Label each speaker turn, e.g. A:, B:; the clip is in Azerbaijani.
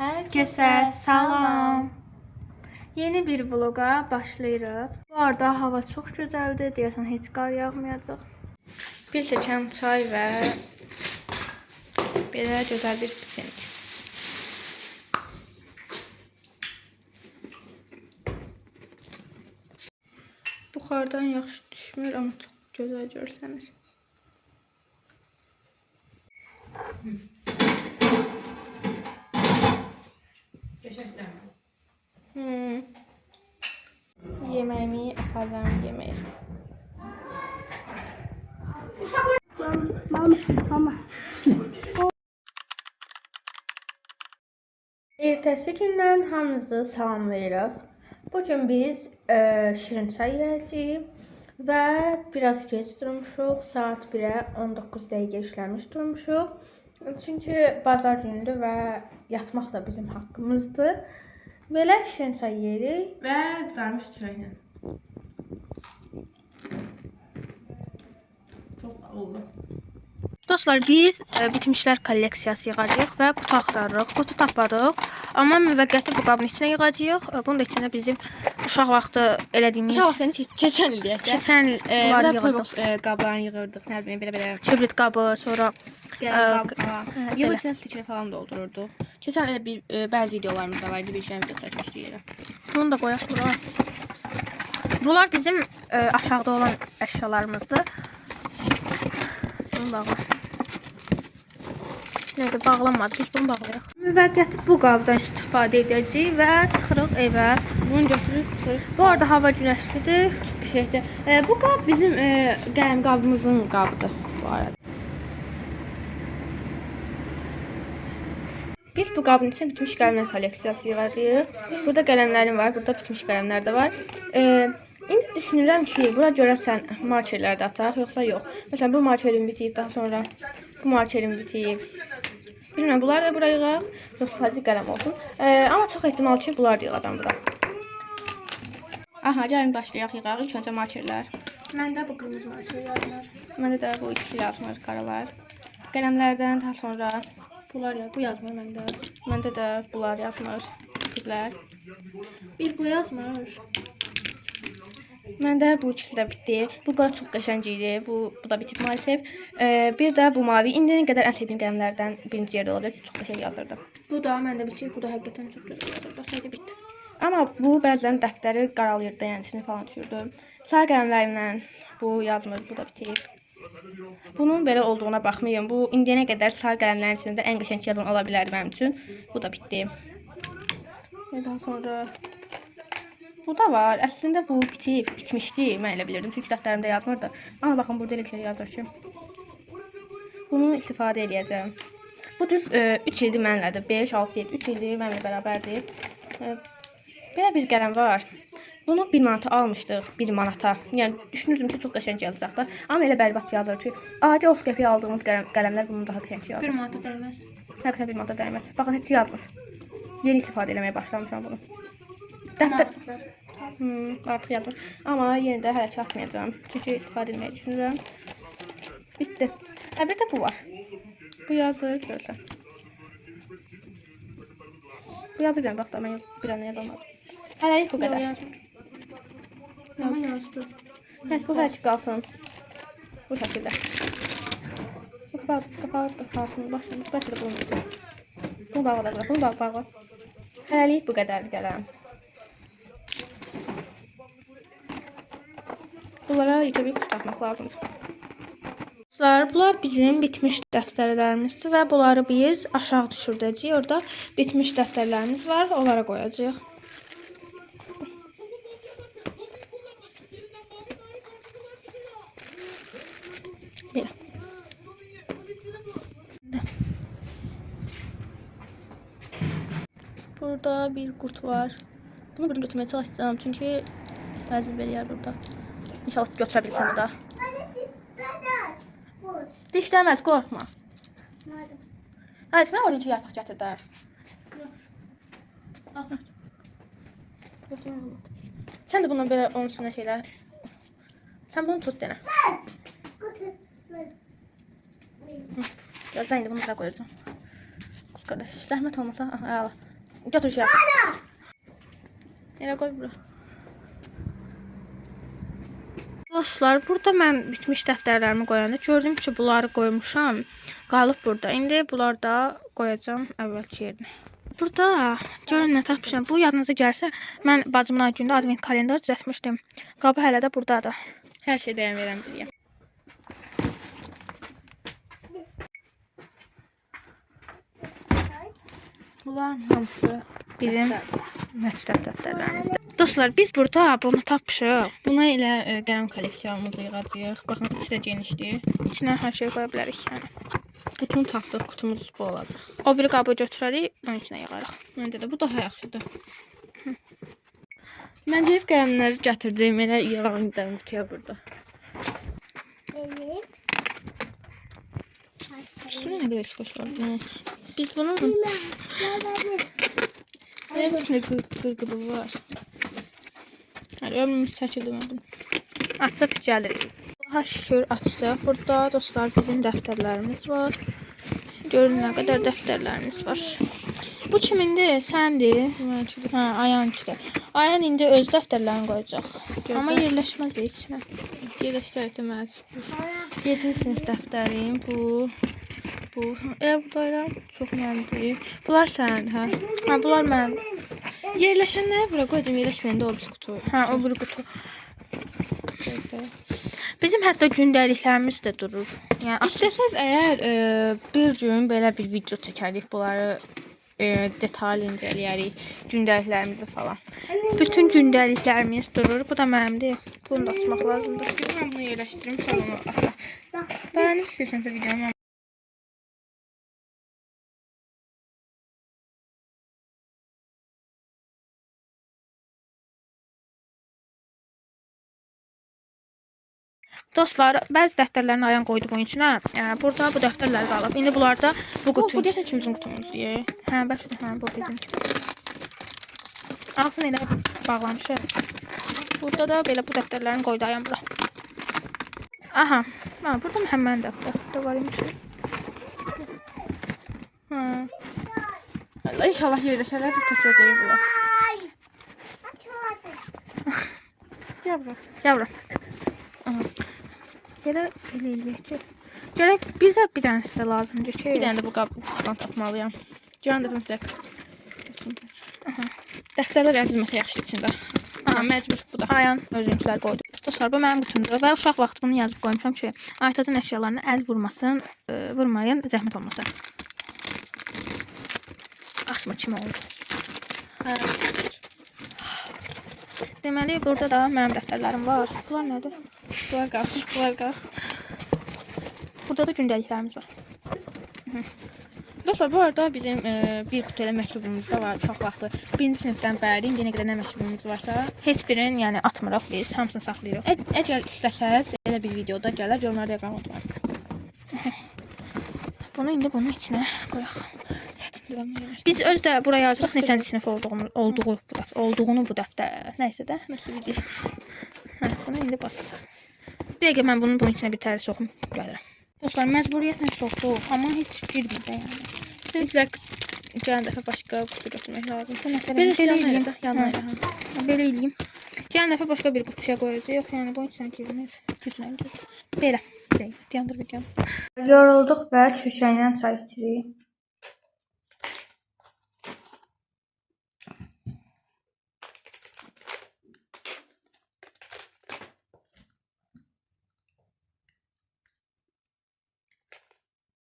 A: Herkese salam. Yeni bir vloga başlayırıq. Bu arada hava çox gözəldir. Deyəsən heç qar yağmayacaq. Bir stəkan çay və belə gözəl bir piçenik. Buxardan yaxşı düşmür, amma çox gözəl görsənir. Yemeğimi aparıram yemeğe. Mama. Ertəsi gündən hamınızı salamlayırıq. Bugün biz şirin çay yiyəcəyik və biraz gec durmuşuq. Saat 1-ə 19 dəqiqə işləmiş durmuşuq. Çünki bazar günüdür və yatmaq da bizim haqqımızdır. Belə şirin çay yeyirik və qızarmış çörəklə. Çox oldu. Dostlar, biz bitmişlər kolleksiyası yığacağıq və qutu axtarırıq. Qutu tapmadıq, amma müvəqqəti bu qabın içinə yığacağıq. Bunun da içində bizim uşaq vaxtı elədiyimiz...
B: Uşaq vaxtını keçən il deyək.
A: Keçən
B: bunlar yığırdıq. Qablarını yığırdıq, nə bilim, belə-belə.
A: Kibrit qabı, sonra...
B: Yığın içinə stiker falan doldururduq. Keçən elə bir bəzi videolarımız da vardı, bir şey video çəkmişdik yerə.
A: Bunu da qoyaq bura. Bunlar bizim aşağıda olan əşyalarımızdır. Bunu bağla. Neydi, bağlanmadı. Biz bunu bağlayaq. Müvəqqəti bu qabdan istifadə edəcəyik və çıxırıq evə.
B: Bunu götürüb çıxırıq.
A: Bu arada hava günəşlidir.
B: Şeydə. Bu qab bizim qələm qabımızın qabıdır bu arada.
A: Biz bu qabın içində bitmiş qələmlər kolleksiyası yığacağıq. Burada qələmlərim var, burada bitmiş qələmlər də var. İndi düşünürəm ki, bura görəsən markerlər də ataq, yoxsa yox. Məsələn, bu markerim bitib, daha sonra bu markerim bitib. Bilmirəm, bunlar da bura yığaq, yoxsa sadəcə qələm olsun. Amma çox ehtimal ki, bunlar da yığacam bura.
B: Aha, gəlin başlayaq yığaq. İlk öncə markerlər.
A: Məndə bu qırmızı marker yazılır.
B: Məndə də bu ikisi yazmır, qaralar. Qələmlərdən daha sonra
A: Bu yazmır məndə.
B: məndə də bunlar yazmır, tiplər.
A: Bir bu yazmır.
B: Məndə bu ikisi də bitdi. Bu qara çox qəşəng idi. Bu da bitib maalesef. Bir də bu mavi. İndiyə qədər ən sevdiyim qələmlərdən birinci yerdə oldu. Çox qəşəng yazırdı.
A: Bu da məndə bitib. Bu da həqiqətən çox gözəl yazırdı. Sadəcə bitdi.
B: Amma bu bəzən dəftəri qaralayırdı, yəni içini falan düşürdü. Sarı qələmlərimlə bu yazmır, bu da bitib. Bunun belə olduğuna baxmayın. Bu indiyənə qədər sarı qələmlərin içində ən qəşəng yazan ola bilərdi mənim üçün. Bu da bitdi. Və daha sonra bu da var. Əslində bu bitib, bitmişdi. Mən elə bilirdim. Çünki dəftərimdə yazmırdı. Amma baxın, burada elə bir şey yazır ki. Bunu istifadə edəcəm. Bu düz 3 ildir mənlədir. 5, 6, 7, 3 ildir mənimlə bərabərdir. Belə bir qələm var. Bunu 1 manata almışdıq. 1 manata. Yəni düşünürdüm ki, çox qəşəng yazacaq da. Amma elə bərbad yazır ki, adi os qəpiyə aldığımız qələmlər bunun daha qəşəng yazır.
A: 1 manata dəyməz.
B: Həqiqətən 1 manata dəyməz. Baxın, heç yazmır. Yeni istifadə etməyə başlamışam bunu. Dəftər artıq yazmır. Amma yenə də hələ çatmayacağam. Çünki istifadə etməyi düşünürəm. Bitdi. Bir də bu var. Bu yazır, görürsən. Bu yazır biləm, bax da mən bir an yazamadım. Hələlik bu qədər.
A: Yazdı.
B: Həs bu hələ ki qalsın. Bu şəkildə. Bu qapağı da qalsın. Başlayalım. Bəlkə də bunu. Bunu bağladaq. Bunu bağla. Hələlik bu qədərdir qələm. Bunlara yekə bir qutu atmaq lazımdır.
A: Bunlar bizim bitmiş dəftərlərimizdir və bunları biz aşağı düşürdəcəyik. Orada bitmiş dəftərlərimiz var, onlara qoyacağıq.
B: Belə. Burada bir qurt var. Bunu bunu götürməyə çalışacağım çünki bəzi belə yer burada. İnşallah götürə bilsəm bu da. Dişləməz, qorxma. Hadi, mən oradakı yarpaq gətir də. Sən də bundan belə onun üstünə şeylər... Sən bunu tut denə. Gözlə, indi bunu da qoyacağım. qardaş. Zəhmət olmasa, al. Götür şey. Elə qoy bura.
A: Dostlar, burada mən bitmiş dəftərlərimi qoyanda gördüm ki, bunları qoymuşam. Qalıb burada. İndi bunları da qoyacağam əvvəlki yerinə. Burada görün nə tapmışam. Bu yadınıza gəlsə, mən bacımın ad günündə advent kalendar düzəltmişdim. Qabı hələ də burdadır.
B: Hər şey dəyən verəm deyəm. Bunların hamısı
A: Bizim məktəb dəftərlərimizdə. Dostlar, biz burada bunu tapmışıq.
B: buna elə qələm kolleksiyamızı yığacağıq. Baxın, içi də genişdir.
A: İçinə hər şey qoya bilərik. Yəni.
B: Bütün tapdıq, kutumuz bu olacaq.
A: O biri qabı götürərik, onun içinə yığarıq.
B: Məncə də bu daha yaxşıdır. Mən gəlib qələmləri gətirdim, elə yığağım qutuya burada. Şuna nə qədər xoş oldu.
A: Biz bunu
B: Elə içində qırqıdı var. Hələ ömrümüz çəkildi mən bunu.
A: açıb gəlirik. Daha şükür açsaq. Burada dostlar bizim dəftərlərimiz var. Görün nə qədər dəftərlərimiz var. Bu kimindir? Səndir.
B: Mənimkidir.
A: Hə, Ayankidir. Ayan indi öz dəftərlərini qoyacaq. Amma yerləşməz içinə.
B: Yerləşdirək məcbur. 7-ci sinif dəftərim bu. Bu. Burada çox mənimdir. Bunlar sənin, hə?
A: Hə, bunlar mənim.
B: Yerləşənləri bura qoydum, yerləşməyəndə o bir kutu.
A: Hə, o bir qutu. Bizim hətta gündəliklərimiz də durur. Yəni
B: İstəsəz əgər bir gün belə bir video çəkərik, bunları detal incələyərik, gündəliklərimizi falan.
A: bütün gündəliklərimiz durur. Bu da mənimdir. Bunu da açmaq lazımdır.
B: Mən bunu yerləşdirim, sonra onu açaq. Daha nə istəyirsənsə videonu
A: Dostlar, bəzi dəftərlərini Ayan qoydu bunun içinə. Burada bu dəftərlər qalıb. İndi bunlarda bu
B: Bu
A: qutu.
B: deyəsən kimizin qutumuz deyə.
A: Hə, bəsdir. Hə, bu bizimki. Ağzını elə bağlamışıq. Burada da belə bu dəftərlərini qoydu Ayan bura. Aha. Ha, burada Məhəmmədin dəftəri var imiş.
B: Hə. Allah inşallah yerləşərlər, tökəcəyik bunlar. Gəl bura.
A: Gəl bura. Aha. Belə eləyək ki. Gərək bizə bir dənəsi də lazımdır ki.
B: Bir dənə də bu qabdan tapmalıyam. Can da bir mütləq. Dəftərlər əzilməsə yaxşı içində. Aha, məcbur bu da.
A: Ayan özünkilər qoydu. Dostlar, bu mənim qutumdur və uşaq vaxtı bunu yazıb qoymuşam ki, Aytacın əşyalarına əl vurmasın, vurmayın, zəhmət olmasın. Asma kimi oldu.
B: Hə.
A: Deməli, burada da mənim dəftərlərim var. Bunlar nədir?
B: Bunlar qalx, bunlar qalx.
A: Burada da gündəliklərimiz var.
B: Dostlar, bu arada bizim bir qutu elə məktubumuz da var uşaq vaxtı. Birinci sinifdən bəri indiyə qədər nə məktubumuz varsa,
A: Heç birini, yəni atmırıq biz, hamısını saxlayırıq.
B: əgər istəsəz elə bir videoda gələr, yorumlarda yazmayı unutmayın.
A: Bunu indi bunun içinə qoyaq. Biz öz də buraya yazırıq neçənci sinif olduğunu bu dəftər. Nəysə də.
B: Nasıl video?
A: Hə, bunu indi basırıq. Bir dəqiqə mən bunun içinə bir tərə soxum gəlirəm. Dostlar, məcburiyyətlə soxduq, amma heç girmir də yəni.
B: Mütləq gələn dəfə başqa qutu götürmək lazım.
A: Belə eləyim.
B: Yanına.
A: Belə eləyim. Gələn dəfə başqa bir qutuya qoyacağıq. Yəni bunun içinə girmir. Güclə gir. Belə. Dayandır videonu. Yorulduq və köşəylə çay içirik.